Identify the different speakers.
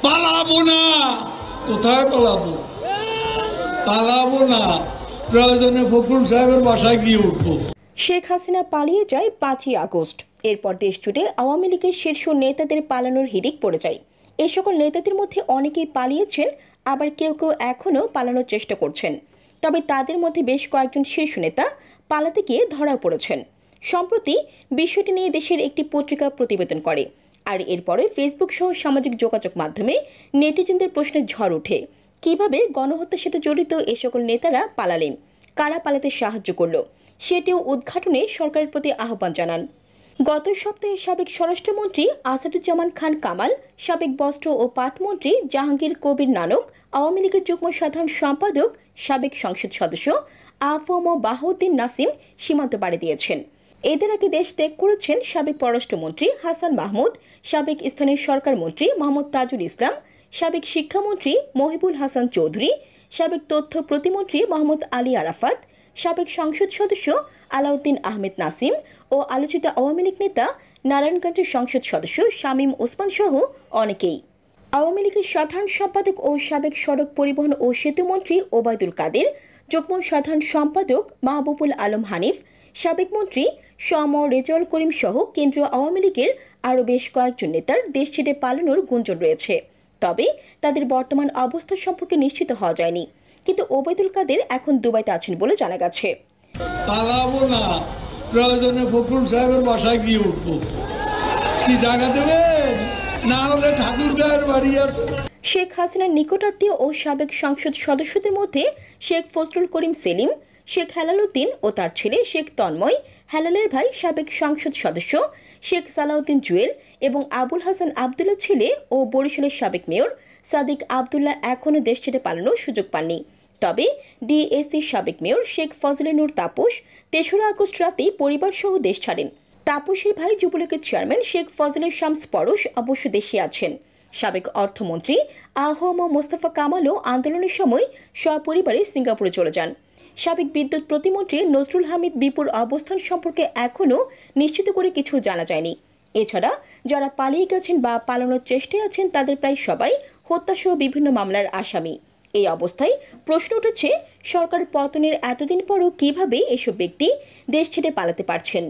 Speaker 1: পালাবো না। কোথায় পালাবো? পালাবো না, প্রয়োজনে ফখরুল সাহেবের বাসায় গিয়ে উঠবো।
Speaker 2: শেখ হাসিনা পালিয়ে যায় 5ই আগস্ট। এরপর দেশ জুড়ে আওয়ামী লীগের শীর্ষ নেতাদের পালানোর হিড়িক পড়ে যায়। এই সকল নেতাদের মধ্যে অনেকেই পালিয়েছেন, আবার কেউ কেউ এখনও পালানোর চেষ্টা করছেন। তবে তাদের মধ্যে বেশ কয়েকজন শীর্ষ নেতা পালাতে গিয়ে ধরা পড়েছেন। সম্প্রতি বিষয়টি নিয়ে দেশের একটি পত্রিকা প্রতিবেদন করে, আর এরপরে ফেসবুক সহ সামাজিক যোগাযোগ মাধ্যমে নেটিজেনদের প্রশ্নের ঝড় ওঠে। কিভাবে গণহত্যার সাথে জড়িত এ সকল নেতারা পালালেন, কারা পালাতে সাহায্য করল, সেটিও উদ্ঘাটনে সরকারের প্রতি আহ্বান জানান। গত সপ্তাহে সাবেক স্বরাষ্ট্রমন্ত্রী আসাদুজ্জামান খান কামাল, সাবেক বস্ত্র ও পাট মন্ত্রী জাহাঙ্গীর কবির নানক, আওয়ামী লীগের যুগ্ম সাধারণ সম্পাদক সাবেক সংসদ সদস্য আফম বাহাউদ্দিন নাসিম সীমান্ত পাড়ি দিয়েছেন। এদের আগে দেশ ত্যাগ করেছেন সাবেক পররাষ্ট্রমন্ত্রী হাসান মাহমুদ, সাবেক স্থানীয় সরকার মন্ত্রী মোহাম্মদ তাজুল ইসলাম, সাবেক শিক্ষামন্ত্রী মহিবুল হাসান চৌধুরী, সাবেক তথ্য প্রতিমন্ত্রী মোহাম্মদ আলী আরাফাত, সাবেক সংসদ সদস্য আলাউদ্দিন আহমেদ নাসিম ও আলোচিত আওয়ামী লীগ নেতা নারায়ণগঞ্জের সংসদ সদস্য শামীম ওসমান সহ অনেকেই। আওয়ামী লীগের সাধারণ সম্পাদক ও সাবেক সড়ক পরিবহন ও সেতুমন্ত্রী ওবায়দুল কাদের, যুগ্ম সাধারণ সম্পাদক মাহবুবুল আলম হানিফ, সাবেক মন্ত্রী রেজাউল করিম সহ কেন্দ্রীয় আওয়ামী লীগের আরও বেশ কয়েকজন নেতার দেশ ছেড়ে পালানোর গুঞ্জন রয়েছে। তবে তাদের বর্তমান অবস্থা সম্পর্কে নিশ্চিত হওয়া যায়নি। কিন্তু ওবায়দুল কাদের এখন দুবাইতে আছেন বলে জানা গেছে।
Speaker 1: পালাবো না, প্রয়োজনে ফখরুল সাহেবের বাসায় গিয়ে উঠবো। কি জায়গা দেবেন? না হলে ঠাকুরগাঁয়ের বাড়ি আছে।
Speaker 2: শেখ হাসিনার নিকটাত্মীয় ও সাবেক সংসদ সদস্যদের মধ্যে শেখ ফজলুল করিম সেলিম, শেখ হেলাল উদ্দিন ও তার ছেলে শেখ তন্ময়, হেলালের ভাই সাবেক সংসদ সদস্য শেখ সালাউদ্দিন জুয়েল এবং আবুল হাসান আবদুল্লাহ ছেলে ও বরিশালের সাবেক মেয়র সাদিক আবদুল্লাহ এখনও দেশ ছেড়ে পালানোর সুযোগ পাননি। তবে ডিএসসির সাবেক মেয়র শেখ ফজলে নূর তাপস ৩রা আগস্ট রাতেই পরিবারসহ দেশ ছাড়েন। তাপসের ভাই যুবলীগের চেয়ারম্যান শেখ ফজলে শামস পরশ অবশ্য দেশে আছেন। সাবেক অর্থমন্ত্রী আহম মোস্তফা কামালও আন্দোলনের সময় সপরিবারে সিঙ্গাপুরে চলে যান। সাবেক বিদ্যুৎ প্রতিমন্ত্রী নজরুল হামিদ বিপুর অবস্থান সম্পর্কে এখনও নিশ্চিত করে কিছু জানা যায়নি। এছাড়া যারা পালিয়ে গেছেন বা পালানোর চেষ্টায় আছেন তাদের প্রায় সবাই হত্যাসহ বিভিন্ন মামলার আসামি। এই অবস্থায় প্রশ্ন উঠেছে, সরকার পতনের এতদিন পরও কিভাবে এসব ব্যক্তি দেশ ছেড়ে পালাতে পারছেন।